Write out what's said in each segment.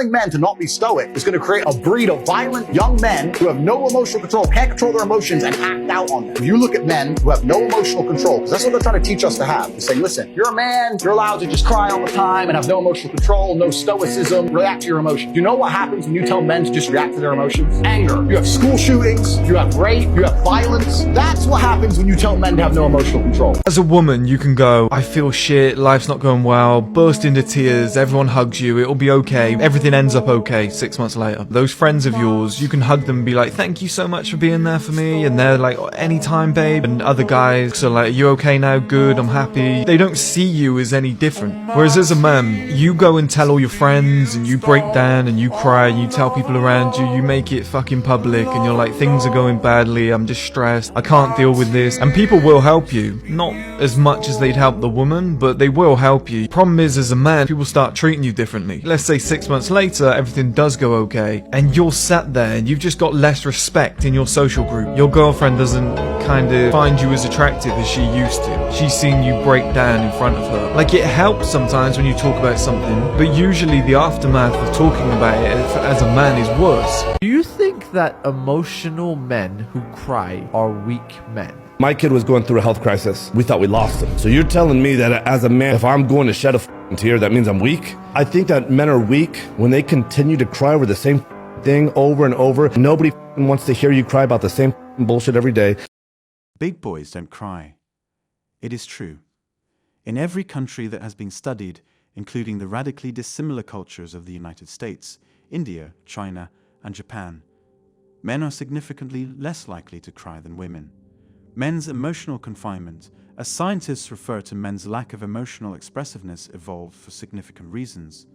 telling men to not be stoic is going to create a breed of violent young men who have no emotional control, can't control their emotions, and act out on them. If you look at men who have no emotional control, because that's what they're trying to teach us to have. They say, listen, you're a man, you're allowed to just cry all the time and have no emotional control, no stoicism, react to your emotions. You know what happens when you tell men to just react to their emotions? Anger. You have school shootings, you have rape, you have violence. That's what happens when you tell men to have no emotional control. As a woman, you can go, I feel shit, life's not going well, burst into tears, everyone hugs you, it'll be okay, everything ends up okay 6 months later. Those friends of yours, you can hug them and be like, thank you so much for being there for me, and they're like, anytime babe, and other guys are like, are you okay now? Good, I'm happy. They don't see you as any different. Whereas as a man, you go and tell all your friends, and you break down, and you cry, and you tell people around you, you make it fucking public, and you're like, things are going badly, I'm just stressed, I can't deal with this, and people will help you. Not as much as they'd help the woman, but they will help you. Problem is, as a man, people start treating you differently. Let's say 6 months later, everything does go okay, and you're sat there, and you've just got less respect in your social group. Your girlfriend doesn't kind of find you as attractive as she used to. She's seen you break down in front of her. Like, it helps sometimes when you talk about something, but usually the aftermath of talking about it as a man is worse. Do you think that emotional men who cry are weak men? My kid was going through a health crisis. We thought we lost him. So you're telling me that as a man, if I'm going to shed a tear, that means I'm weak? I think that men are weak when they continue to cry over the same thing over and over. Nobody wants to hear you cry about the same bullshit every day. Big boys don't cry. It is true. In every country that has been studied, including the radically dissimilar cultures of the United States, India, China, and Japan, men are significantly less likely to cry than women. Men's emotional confinement, as scientists refer to men's lack of emotional expressiveness, evolved for significant reasons,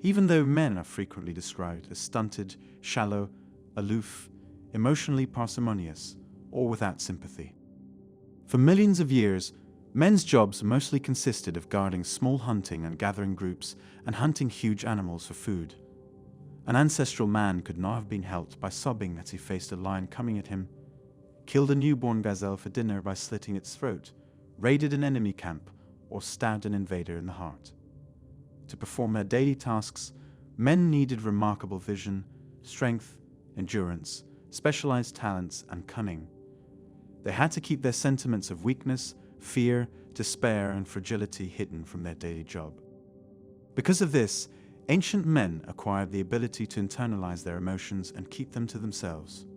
even though men are frequently described as stunted, shallow, aloof, emotionally parsimonious, or without sympathy. For millions of years, men's jobs mostly consisted of guarding small hunting and gathering groups and hunting huge animals for food. An ancestral man could not have been helped by sobbing as he faced a lion coming at him, killed a newborn gazelle for dinner by slitting its throat, raided an enemy camp, or stabbed an invader in the heart. To perform their daily tasks, men needed remarkable vision, strength, endurance, specialized talents, and cunning. They had to keep their sentiments of weakness, fear, despair, and fragility hidden from their daily job. Because of this, ancient men acquired the ability to internalize their emotions and keep them to themselves.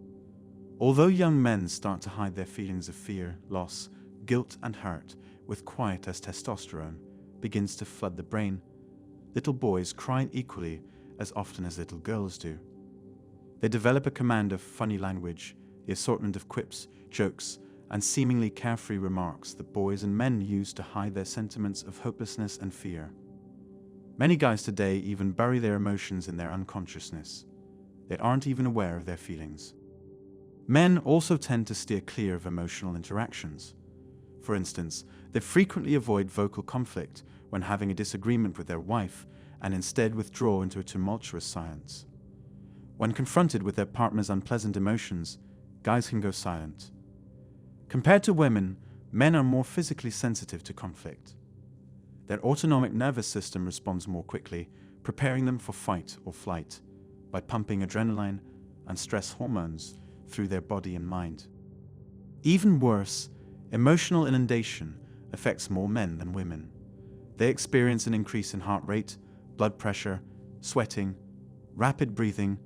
Although young men start to hide their feelings of fear, loss, guilt, and hurt with quiet as testosterone begins to flood the brain, little boys cry equally as often as little girls do. They develop a command of funny language, the assortment of quips, jokes, and seemingly carefree remarks that boys and men use to hide their sentiments of hopelessness and fear. Many guys today even bury their emotions in their unconsciousness. They aren't even aware of their feelings. Men also tend to steer clear of emotional interactions. For instance, they frequently avoid vocal conflict when having a disagreement with their wife and instead withdraw into a tumultuous silence. When confronted with their partner's unpleasant emotions, guys can go silent. Compared to women, men are more physically sensitive to conflict. Their autonomic nervous system responds more quickly, preparing them for fight or flight by pumping adrenaline and stress hormones through their body and mind. Even worse, emotional inundation affects more men than women. They experience an increase in heart rate, blood pressure, sweating, rapid breathing,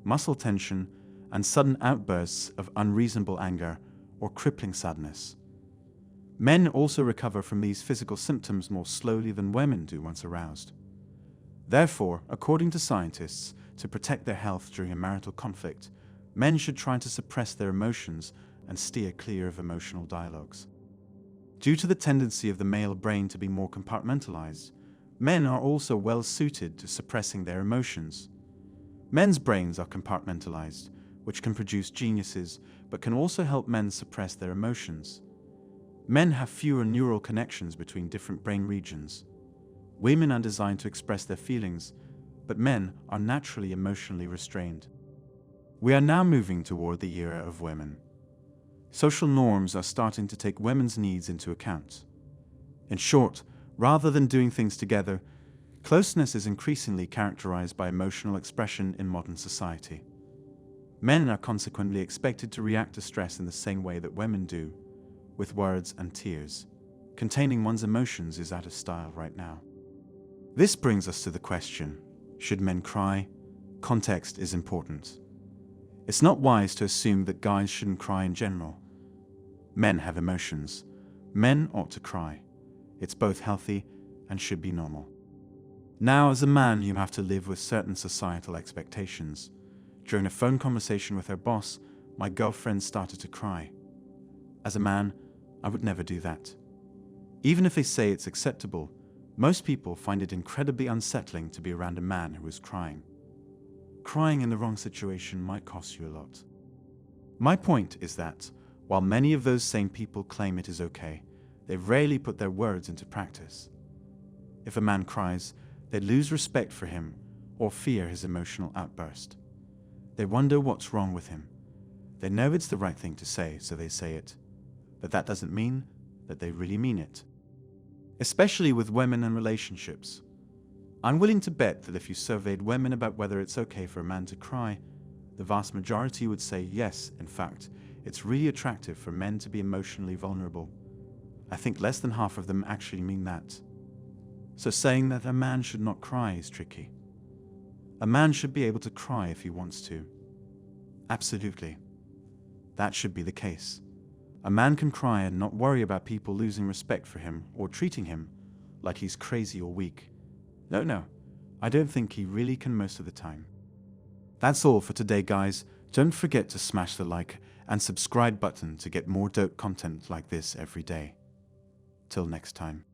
muscle tension, and sudden outbursts of unreasonable anger or crippling sadness. Men also recover from these physical symptoms more slowly than women do once aroused. Therefore, according to scientists, to protect their health during a marital conflict, men should try to suppress their emotions and steer clear of emotional dialogues. Due to the tendency of the male brain to be more compartmentalized, men are also well suited to suppressing their emotions. Men's brains are compartmentalized, which can produce geniuses, but can also help men suppress their emotions. Men have fewer neural connections between different brain regions. Women are designed to express their feelings, but men are naturally emotionally restrained. We are now moving toward the era of women. Social norms are starting to take women's needs into account. In short, rather than doing things together, Closeness is increasingly characterized by emotional expression in modern society. Men are consequently expected to react to stress in the same way that women do, with words and tears. Containing one's emotions is out of style right now. This brings us to the question, should men cry? Context is important. It's not wise to assume that guys shouldn't cry in general. Men have emotions. Men ought to cry. It's both healthy and should be normal. Now, as a man, you have to live with certain societal expectations. During a phone conversation with her boss, my girlfriend started to cry. As a man, I would never do that. Even if they say it's acceptable, most people find it incredibly unsettling to be around a man who is crying. Crying in the wrong situation might cost you a lot. My point is that, while many of those same people claim it is okay, they rarely put their words into practice. If a man cries, they lose respect for him or fear his emotional outburst. They wonder what's wrong with him. They know it's the right thing to say, so they say it. But that doesn't mean that they really mean it. Especially with women and relationships. I'm willing to bet that if you surveyed women about whether it's okay for a man to cry, the vast majority would say yes, in fact, it's really attractive for men to be emotionally vulnerable. I think less than half of them actually mean that. So saying that a man should not cry is tricky. A man should be able to cry if he wants to. Absolutely. That should be the case. A man can cry and not worry about people losing respect for him or treating him like he's crazy or weak. No, I don't think he really can most of the time. That's all for today, guys. Don't forget to smash the like and subscribe button to get more dope content like this every day. Till next time.